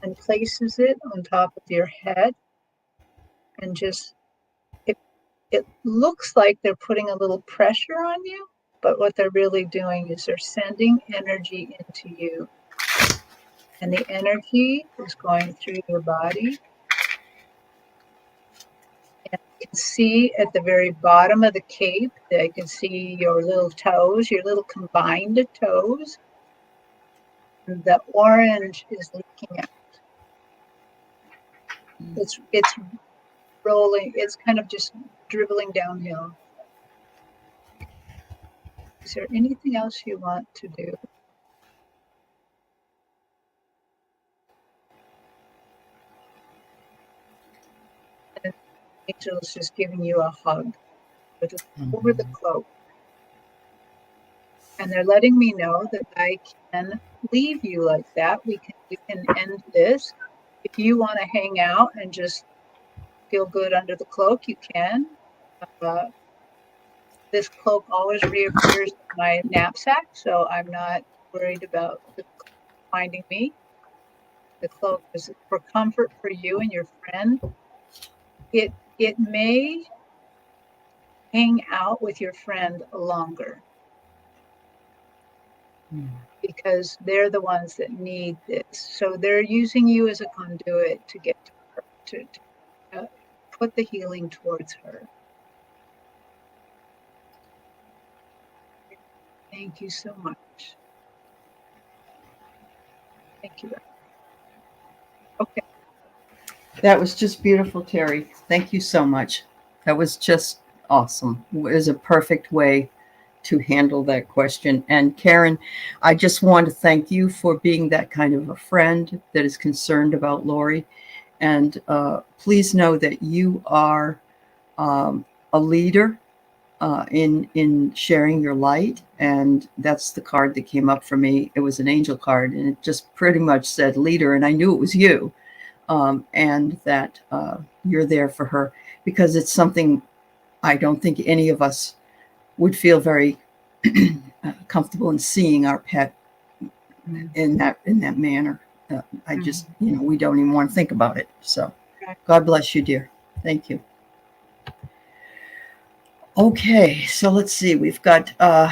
and places it on top of your head. And just, it looks like they're putting a little pressure on you, but what they're really doing is they're sending energy into you. And the energy is going through your body. And you can see at the very bottom of the cape, I can see your little toes, your little combined toes. And the orange is leaking out. It's rolling, it's kind of just dribbling downhill. Is there anything else you want to do? And the angel is just giving you a hug over the cloak. And they're letting me know that I can leave you like that. We can end this. If you want to hang out and just feel good under the cloak, you can. This cloak always reappears in my knapsack, so I'm not worried about the finding me. The cloak is for comfort for you and your friend. It may hang out with your friend longer because they're the ones that need this. So they're using you as a conduit to get to her, to put the healing towards her. Thank you so much. Thank you. Okay. That was just beautiful, Terri. Thank you so much. That was just awesome. It was a perfect way to handle that question. And Karen, I just want to thank you for being that kind of a friend that is concerned about Lori. And please know that you are a leader in sharing your light. And that's the card that came up for me. It was an angel card, and it just pretty much said leader. And I knew it was you. And that you're there for her, because it's something I don't think any of us would feel very comfortable in seeing our pet in that manner. I just, we don't even want to think about it. So God bless you, dear. Thank you. Okay, so let's see. We've got, all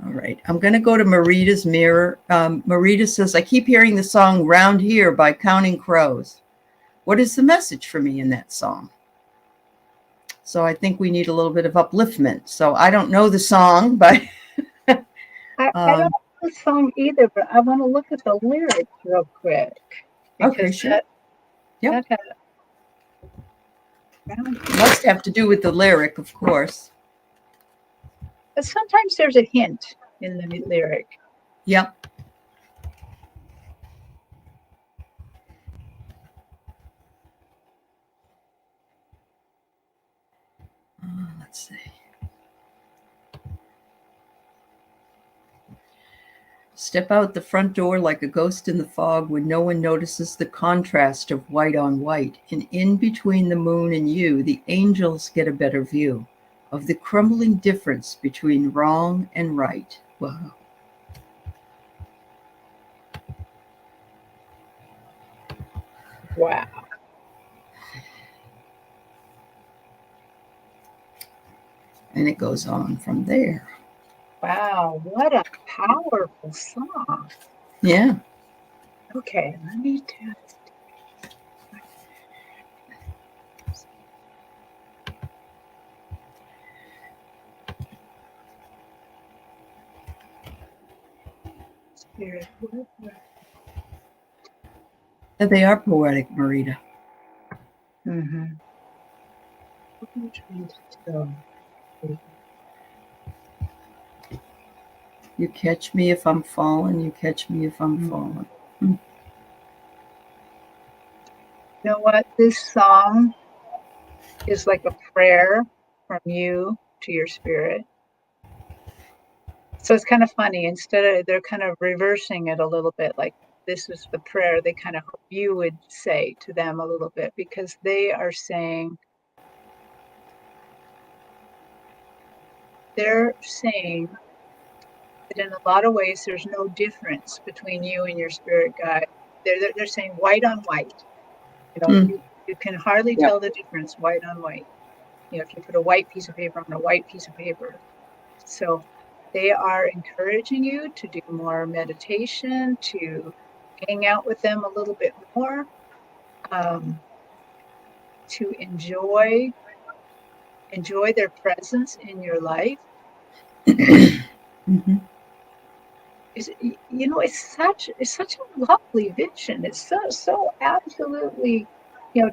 right. I'm going to go to Marita's mirror. Marita says, I keep hearing the song Round Here by Counting Crows. What is the message for me in that song? So I think we need a little bit of upliftment. So I don't know the song, but I don't know the song either, but I want to look at the lyrics real quick. Okay, sure. Yep. Must have to do with the lyric, of course. But sometimes there's a hint in the lyric. Yep. Let's see. Step out the front door like a ghost in the fog when no one notices the contrast of white on white. And in between the moon and you, the angels get a better view of the crumbling difference between wrong and right. Wow. Wow. And it goes on from there. Wow, what a powerful song. Yeah. Okay, let me test. Spirit. And they are poetic, Marita. Mm-hmm. What are you trying to tell? You catch me if I'm falling. You catch me if I'm falling. Mm. You know what? This song is like a prayer from you to your spirit. So it's kind of funny. Instead of, they're kind of reversing it a little bit, like this is the prayer they kind of hope you would say to them a little bit, because they are saying, they're saying that in a lot of ways there's no difference between you and your spirit guide. They're saying white on white. You know, Mm. you can hardly Yeah. tell the difference white on white. You know, if you put a white piece of paper on a white piece of paper. So they are encouraging you to do more meditation, to hang out with them a little bit more, to enjoy their presence in your life. Mm-hmm. It's such a lovely vision. It's so absolutely,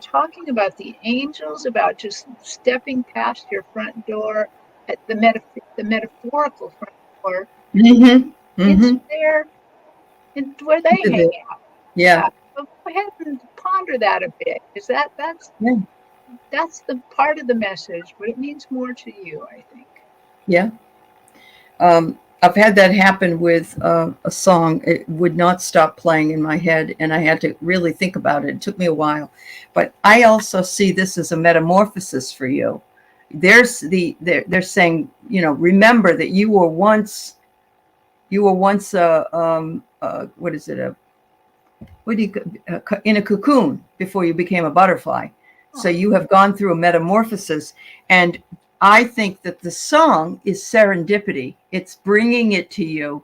talking about the angels, about just stepping past your front door, at the metaphorical front door Mm-hmm. into Mm-hmm. there, and where they hang out. Yeah. Yeah. So go ahead and ponder that a bit, because Yeah. that's the part of the message, but it means more to you, I think. Yeah. I've had that happen with a song. It would not stop playing in my head, and I had to really think about it. It took me a while, but I also see this as a metamorphosis for you. They're saying, remember that you were once what is it, a what do you in a cocoon before you became a butterfly. So Oh, you have gone through a metamorphosis, and I think that the song is serendipity. It's bringing it to you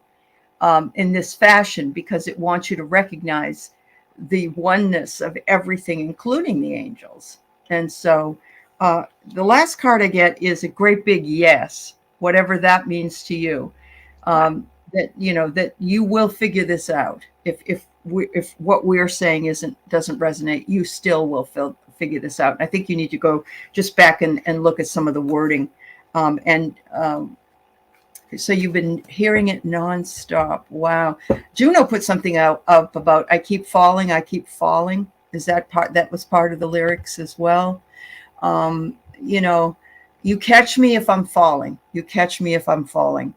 in this fashion because it wants you to recognize the oneness of everything, including the angels. And so the last card I get is a great big yes, whatever that means to you. wow. That you will figure this out. If what we're saying doesn't resonate, you still will figure this out. And I think you need to go just back and look at some of the wording. And So you've been hearing it nonstop. Wow. Juno put something up about I keep falling, I keep falling. Is that was part of the lyrics as well? You know, you catch me if I'm falling. You catch me if I'm falling.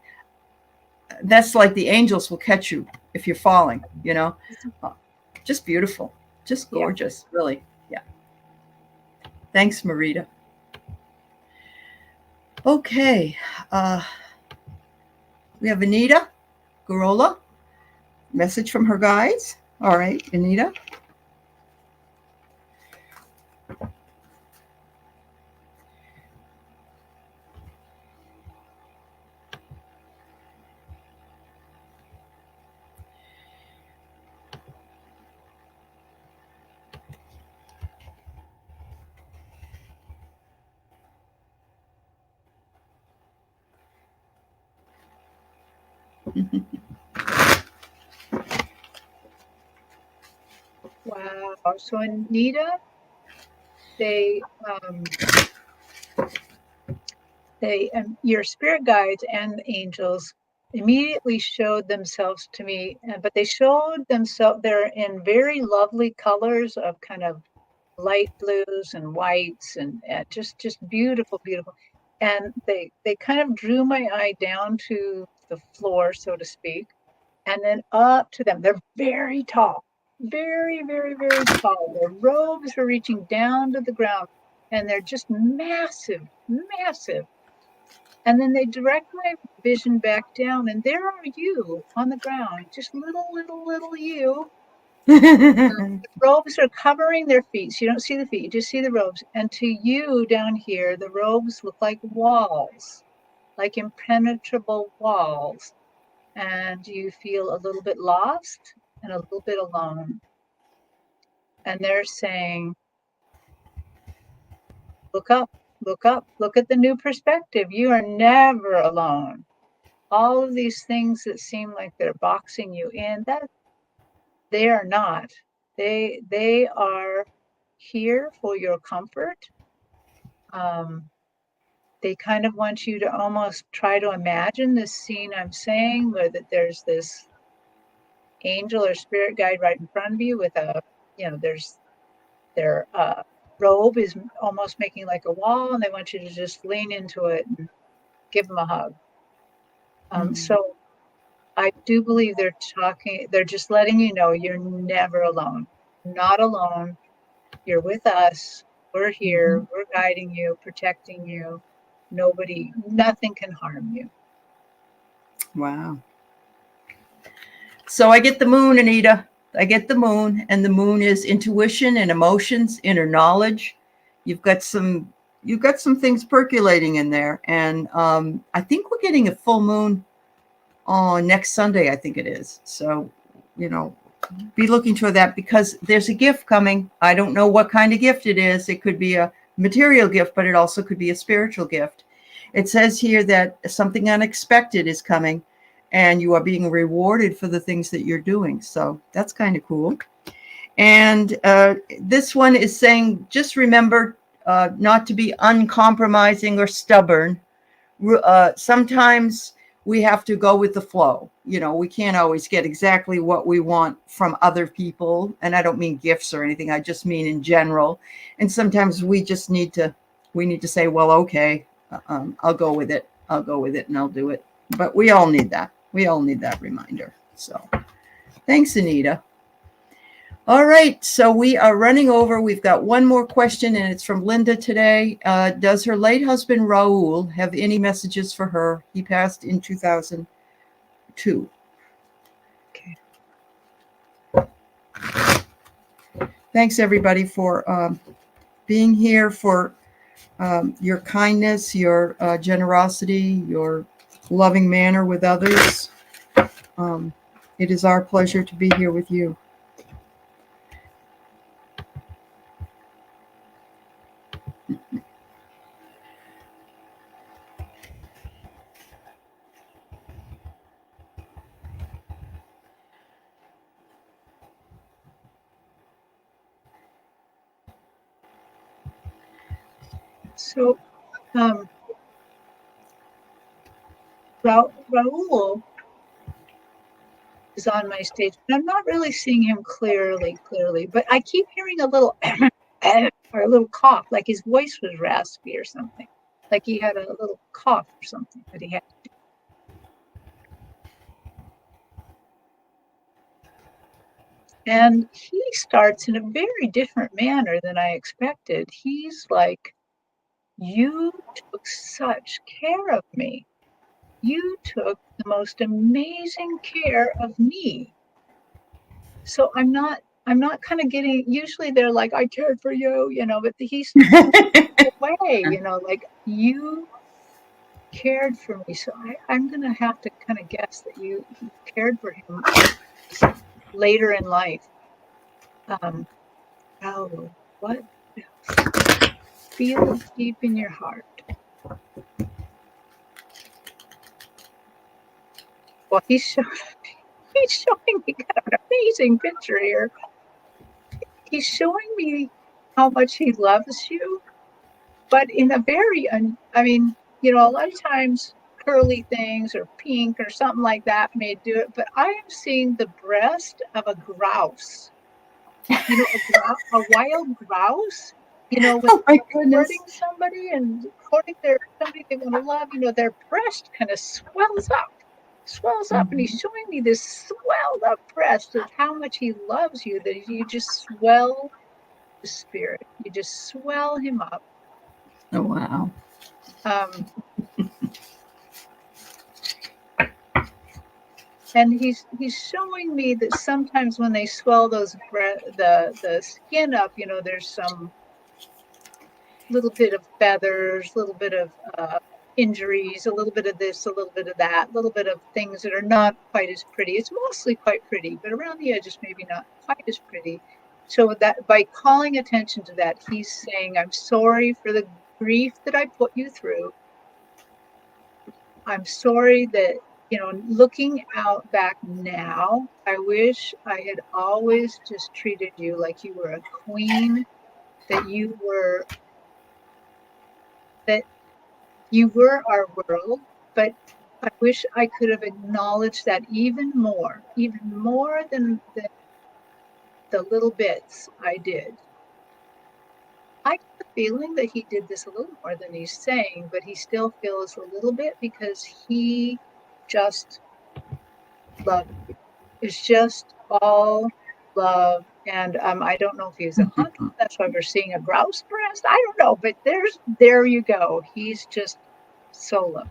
That's like the angels will catch you if you're falling. Uh, just beautiful. Just Yeah. gorgeous, really. Yeah. Thanks, Marita. Okay. Uh, we have Anita Garola. Message from her guides. All right, Anita. Wow. So Anita, they um your spirit guides and angels immediately showed themselves to me, but they showed themselves, they're in very lovely colors of kind of light blues and whites, and just beautiful, beautiful. And they kind of drew my eye down to the floor, so to speak, and then up to them. They're very tall, very, very, very tall. Their robes are reaching down to the ground, and they're just massive, massive. And then they direct my vision back down, and there are you on the ground, just little, little, little you. The robes are covering their feet, so you don't see the feet, you just see the robes. And to you down here, the robes look like walls, like impenetrable walls. And you feel a little bit lost and a little bit alone. And they're saying, look up, look up, look at the new perspective. You are never alone. all of these things that seem like they're boxing you in, that they are not. They are here for your comfort. They kind of want you to almost try to imagine this scene I'm saying, where that there's this angel or spirit guide right in front of you with a, there's their robe is almost making like a wall, and they want you to just lean into it and give them a hug. So I do believe they're just letting you know you're never alone. Not alone. You're with us. We're here. We're guiding you, protecting you. Nothing can harm you. Wow. So I get the moon, Anita. I get the moon, and the moon is intuition and emotions, inner knowledge. You've got some things percolating in there, and I think we're getting a full moon on next Sunday. I think it is. So, be looking for that, because there's a gift coming. I don't know what kind of gift it is. It could be a material gift, but it also could be a spiritual gift. It says here that something unexpected is coming, and you are being rewarded for the things that you're doing. So that's kind of cool. And this one is saying, just remember not to be uncompromising or stubborn. Sometimes we have to go with the flow. We can't always get exactly what we want from other people. And I don't mean gifts or anything. I just mean in general. And sometimes we just need to say, well, okay, I'll go with it. I'll go with it and I'll do it. But we all need that. We all need that reminder. So thanks, Anita. All right, so we are running over. We've got one more question, and it's from Linda today. Does her late husband, Raul, have any messages for her? He passed in 2002. Okay. Thanks, everybody, for being here, for your kindness, your generosity, your loving manner with others. It is our pleasure to be here with you. So, Raul is on my stage, but I'm not really seeing him clearly, but I keep hearing a little or a little cough, like his voice was raspy or something, like he had a little cough or something that he had. And he starts in a very different manner than I expected. He's like, "You took such care of me. You took the most amazing care of me." So I'm not kind of getting, usually they're like, "I cared for you," but he's way, like, "You cared for me." So I'm going to have to kind of guess that you cared for him later in life. Oh, what else? Feel deep in your heart. Well, he's showing me, got an amazing picture here. He's showing me how much he loves you, but in a very, a lot of times curly things or pink or something like that may do it, but I am seeing the breast of a grouse. A wild grouse, when Oh my goodness. courting somebody and courting somebody they want to love, their breast kind of swells up, and he's showing me this swelled up breast of how much he loves you, that you just swell the spirit, you just swell him up. Oh, wow. And he's showing me that sometimes when they swell the skin up, there's some little bit of feathers, little bit of injuries, a little bit of this, a little bit of that, a little bit of things that are not quite as pretty. It's mostly quite pretty, but around the edges maybe not quite as pretty. So that by calling attention to that, he's saying, "I'm sorry for the grief that I put you through. I'm sorry that looking out back now, I wish I had always just treated you like you were a queen, that that you were our world, but I wish I could have acknowledged that even more than the little bits I did. I get the feeling that he did this a little more than he's saying, but he still feels a little bit because he just loved you. It's just all love. And I don't know if he's a hunter. That's why we're seeing a grouse breast. I don't know, but there you go. He's just so loved.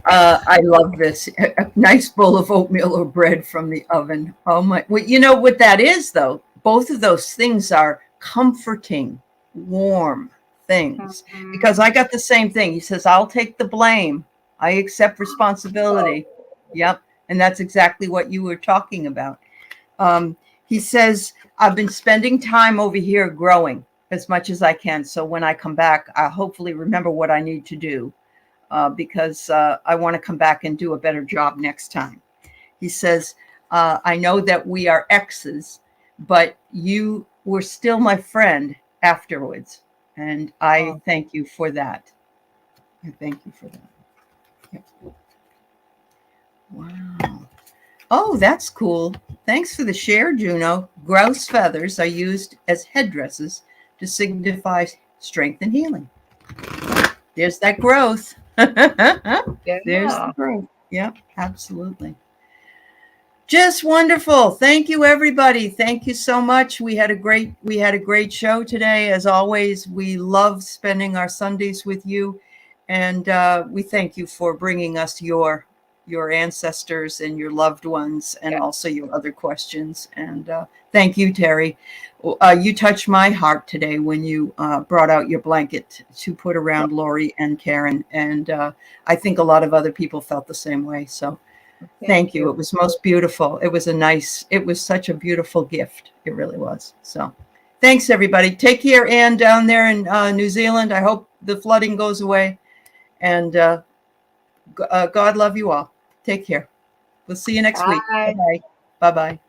I love this. A nice bowl of oatmeal or bread from the oven. Oh my! Well, you know what that is, though. Both of those things are comforting, warm things. Mhm. Because I got the same thing. He says, "I'll take the blame. I accept responsibility." Yep, and that's exactly what you were talking about. He says, "I've been spending time over here growing as much as I can. So when I come back, I'll hopefully remember what I need to do." Because I want to come back and do a better job next time. He says, I know that we are exes, but you were still my friend afterwards. And I thank you for that. I thank you for that. Yep. Wow. Oh, that's cool. Thanks for the share, Juno. Grouse feathers are used as headdresses to signify strength and healing. There's that growth. There's the growth. Yep, absolutely. Just wonderful. Thank you, everybody. Thank you so much. We had a great show today. As always, we love spending our Sundays with you, and we thank you for bringing us your ancestors and your loved ones, and also your other questions. And thank you, Terri. You touched my heart today when you brought out your blanket to put around Lori and Karen, and I think a lot of other people felt the same way. So thank you. It was most beautiful. It was such a beautiful gift. It really was. So thanks, everybody. Take care, Anne, down there in New Zealand. I hope the flooding goes away, and God love you all. Take care. We'll see you next week. Bye-bye. Bye-bye.